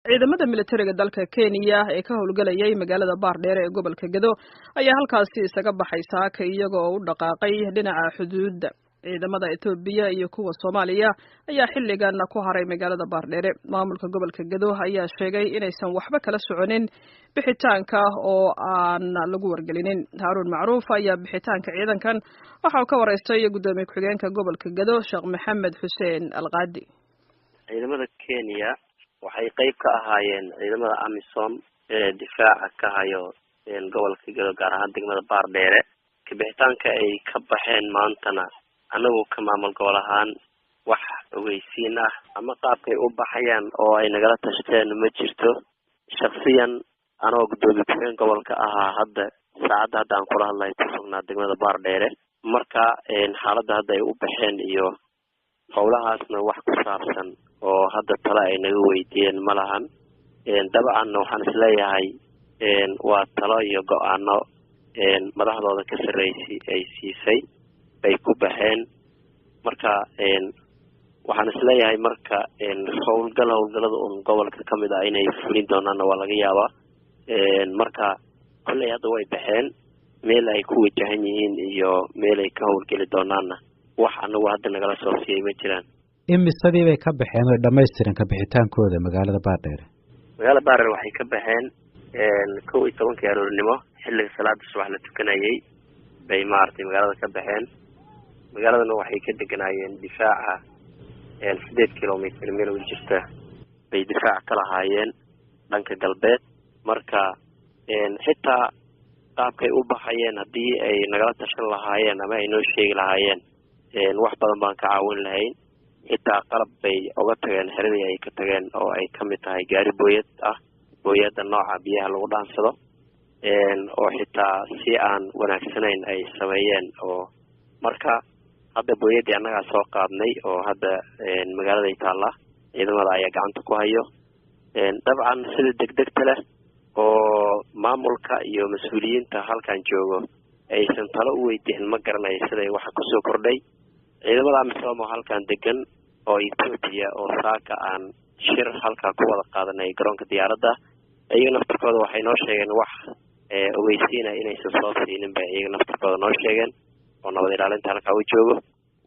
ciidamada militariga dalka Kenya ee ka howlgalayay magaalada Baardheer ee gobolka Gedo ayaa halkaasi isaga baxay saaka iyaga oo u dhaqaaqay dhinaca xuduudda. ciidamada Itoobiya iyo kuwa Soomaaliya ayaa xilligan ku haray magaalada Baardheer. Maamulka gobolka Gedo ayaa sheegay inaysan waxba kala soconin bixitaanka oo aan lagu wargelinin. Harun Macruuf ayaa bixitaanka ciidankan waxa uu ka wareystay gudoomiye ku-xigeenka gobolka Gedo Sheekh Maxamed Xuseen Alqaadi. ciidamada Kenya waxay qayb ka ahaayeen ciidamada AMISOM ee difaaca ka hayo gobolka Gedo gaar ahaan degmada Baardheer. Bixitaanka ay ka baxeen maantana anagu ka maamul gobol ahaan wax ogeysiin ah ama qaabkay u baxayaan oo ay nagala tashteen ma jirto. shakhsiyan anoo gudoomiye ku-xigeenka gobolka ahaa hadda saacada hadda aan kula hadlayo ku sugnaa degmada Baardheer. marka xaaladda hadda ay u baxeen iyo howlahaasna wax ku saabsan oo hadda tala ay naga weydiiyeen ma lahan. dabcan waxaan isleeyahay waa talo iyo go-aano madaxdooda ka sarreysay ay siisay bay ku baxeen. marka waxaan isleeyahay marka howlgalada un gobolka ka mid ah inay fulin doonaanna waa laga yaabaa. marka kolley hadda way baxeen meel ay ku wajahan yihiin iyo meel ay ka howlgeli doonaanna wax anagu hadda nagala soo siiyay ma jiraan. imisadii bay ka baxeen oo dhammaystiran ka bixitaankooda magaalada Baardheer? magaalada Baardheer waxay ka baxeen 11 aroornimo xilliga salaada subax la tukanayay bay maartay magaalada ka baxeen. magaaladana waxay ka deganaayeen difaaca 8 kilomitir meel u jirta bay difaac ka lahaayeen dhanka galbeed. marka xitaa qaabkay u baxayeen haddii ay nagala tashan lahaayeen ama ay noo sheegi lahaayeen wax badan baan ka caawin lahayn. xitaa qalab bay uga tageen xeradii ay ka tageen oo ay ka mid tahay gaari booyad ah, booyada nooca biyaha lagu dhaansado oo xitaa si aan wanaagsanayn ay sameeyeen. oo marka hadda booyadii annagaa soo qaadnay oo hadda magaalada ay taalla ciidamada ayaa gacanta ku hayo. dabcan sida degdegta leh oo maamulka iyo mas-uuliyiinta halkan joogo aysan talo u weydiin ma garanayo siday waxa kusoo kordhay. ciidamada AMISOM oo halkan degan oo Itoobiya oo saaka aan shir halkaa ku wada qaadanay garoonka diyaaradda iyaga naftarkooda waxay noo sheegeen wax ogeysiina inaysan soo siinin bay iyaga naftarkooda noo sheegeen oo nabad ilaalinta halkaa u joogo.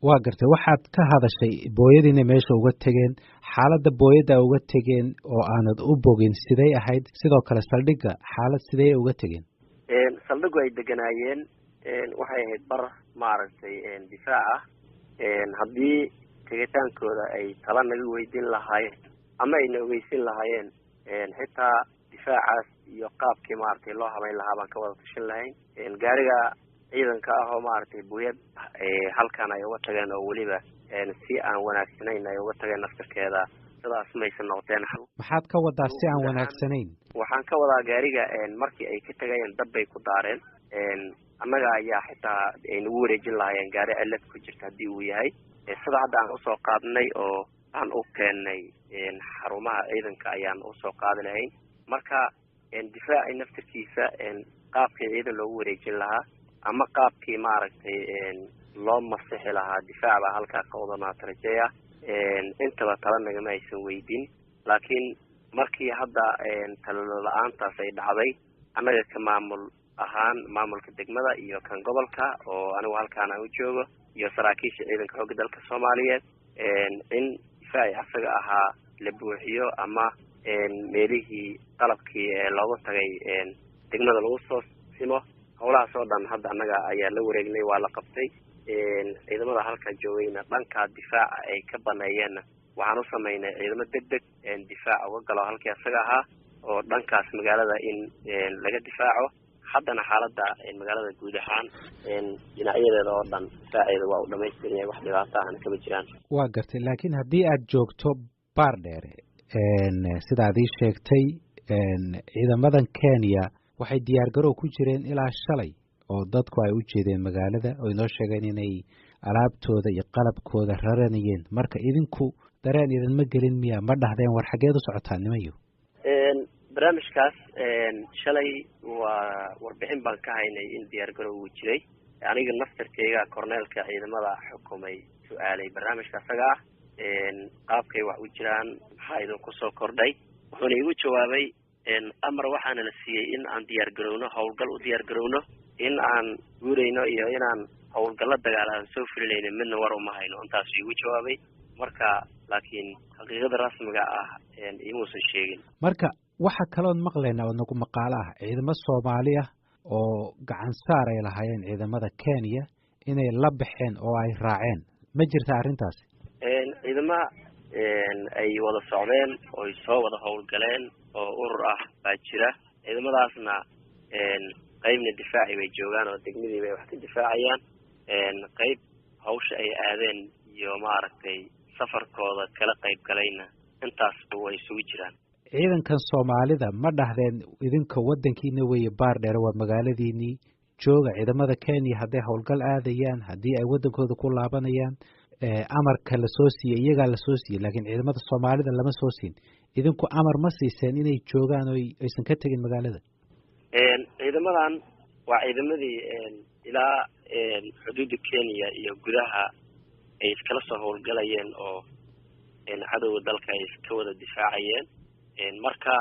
waa gartay waxaad ka hadashay booyadiina meesha uga tegeen, xaaladda booyada uga tegeen oo aanad u bogin siday ahayd? sidoo kale saldhigga xaalad sidee uga tegeen? saldhiggu ay deganaayeen waxay ahayd bar maaragtay difaac ah. haddii tegitaankooda ay tala naga weydiin lahaayeen ama ayna ogeysin lahaayeen xitaa difaacaas iyo qaabkii maaragtay loo habeyn lahaa baan ka wada tashan lahayn. gaariga ciidanka ah oo maaragtay booyad halkan ay uga tageen oo weliba si aan wanaagsanayn ay uga tageen naftarkeeda sidaas maysan noqdeen. maxaad ka wadaa si aan wanaagsanayn? waxaan ka wadaa gaariga markii ay ka tagayeen dab bay ku daareen. annaga ayaa xitaa ay nagu wareejin lahaayeen gaari cilad ku jirta haddii uu yahay. sida hadda aan usoo qaadnay oo aan u keennay xarumaha ciidanka ayaan usoo qaadi lahayn. marka difaaci naftarkiisa qaabkii ciidan loogu wareejin lahaa ama qaabkii maaragtay loo masixi lahaa difaac baa halkaa ka wadanaa tarajeeya. intaba tala nagama aysan weydin. laakiin markii hadda talo la-aantaas ay dhacday annaga ka maamul ahaan maamulka degmada iyo kan gobolka oo anigu halkaan aan u joogo iyo saraakiisha ciidanka xoogga dalka Soomaaliyeed in difaaci asaga ahaa la buuxiyo ama meelihii qalabkii looga tagay degmada lagu soo simo. howlahaas oo dhan hadda annaga ayaa la wareegnay, waa la qabtay. ciidamada halkan joogayna dhanka difaaca ay ka baneeyeenna waxaan u samaynay ciidamo degdeg difaac uga galo halkii asaga ahaa oo dhankaas magaalada in laga difaaco. haddana xaaladda magaalada guud ahaan dhinacyadeeda oo dhan difaaceeda waa u dhamaystiran yahay, wax dhibaato ahna kama jiraan. waa gartay. laakiin haddii aad joogto Baardheer sidaad ii sheegtay ciidamadan Kenya waxay diyaargarow ku jireen ilaa shalay oo dadku ay u jeedeen magaalada oo inoo sheegeen inay alaabtooda iyo qalabkooda raranayeen. marka idinku dareen idinma gelin miya? ma dhahdeen war xageed u socotaan nimayo? barnaamijkaas shalay waa warbixin baan ka haynay in diyaargarow uu jiray. aniga naftarkeyga korneelka ciidamada xukumay su-aalay barnaamijka asaga ah qaabkay wax u jiraan maxaa idinku soo kordhay wuxuuna igu jawaabay amar waxaana la siiyey in aan diyaar garowno, howlgal u diyaar garowno, in aan guurayno iyo inaan howlgalla dagaal aan soo fulinayno midna war uma hayno. intaasuu igu jawaabay. marka laakiin xaqiiqada rasmiga ah imuusan sheegin. marka waxa kaloon maqlaynaa oo nagu maqaalo ah ciidamo Soomaali ah oo gacan saar ay lahaayeen ciidamada Kenya inay la baxeen oo ay raaceen. ma jirta arrintaasi? ciidama ay wada socdeen oo ay soo wada howlgaleen oo urur ah baa jira. ciidamadaasna qaybna difaaci bay joogaan oo degmadii bay wax ka difaacayaan. qayb hawsha ay aadeen iyo maaragtay safarkooda kala qayb galayna intaasba way isugu jiraan. ciidankan Soomaalida ma dhahdeen idinka wadankiina weeye Baardheere waa magaaladiinii jooga, ciidamada Kenya hadday howlgal aadayaan, haddii ay wadankooda ku laabanayaan, amarka la soo siiyey iyagaa la soo siiyey, laakiin ciidamada Soomaalida lama soo siin. idinku amar ma siiseen inay joogaan oo aysan ka tegin magaalada? ciidamadan waa ciidamadii ilaa xuduudda Kenya iyo gudaha ay iskala soo howlgalayeen oo cadowga dalka ay iska wada difaacayeen. marka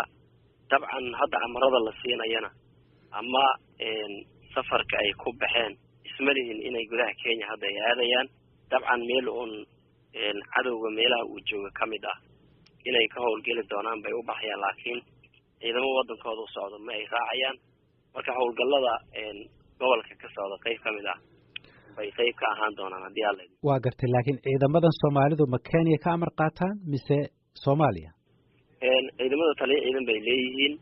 dabcan hadda amarada la siinayana ama safarka ay ku baxeen isma lihin inay gudaha Kenya hadda ay aadayaan. dabcan meel uun cadowga meelaha uu jooga ka mid ah inay ka howlgeli doonaan bay u baxayaan, laakiin ciidamo wadankooda u socdo ma ay raacayaan. marka howlgallada gobolka ka socda qayb ka mid ah bay qayb ka ahaan doonaan haddii alla idin. waa gartay, laakiin ciidamadan Soomaalidu ma Kenya ka amar qaataan mise Soomaaliya? ciidamada taliya ciidan bay leeyihiin.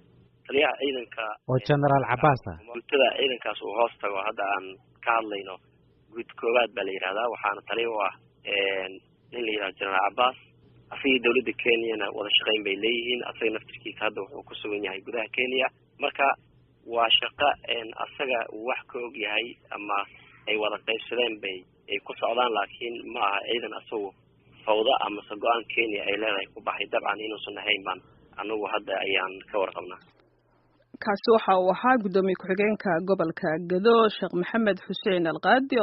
taliyaha ciidanka oo General Abbas ah. guutada ciidankaas uu hoos tago hadda aan ka hadlayno guud koowaad baa la yidhahdaa, waxaana taliya u ah nin la yidhahdo General Abbas. asigii dawladda Kenyana wada shaqayn bay leeyihiin. asaga naftirkiisa hadda wuxuu ku sugan yahay gudaha Kenya. marka waa shaqo asaga uu wax ka og yahay ama ay wada qaybsadeen bay ay ku socdaan, laakiin ma aha ciidan asagu fawda ama go-aan Kenya ay leedahay ku baxay. dabcan inuusan ahayn baan anagu hadda ayaan ka warqabnaa. kaasi waxa uu ahaa gudoomiye ku-xigeenka gobolka Gedo Sheekh Maxamed Xuseen Alqaadi.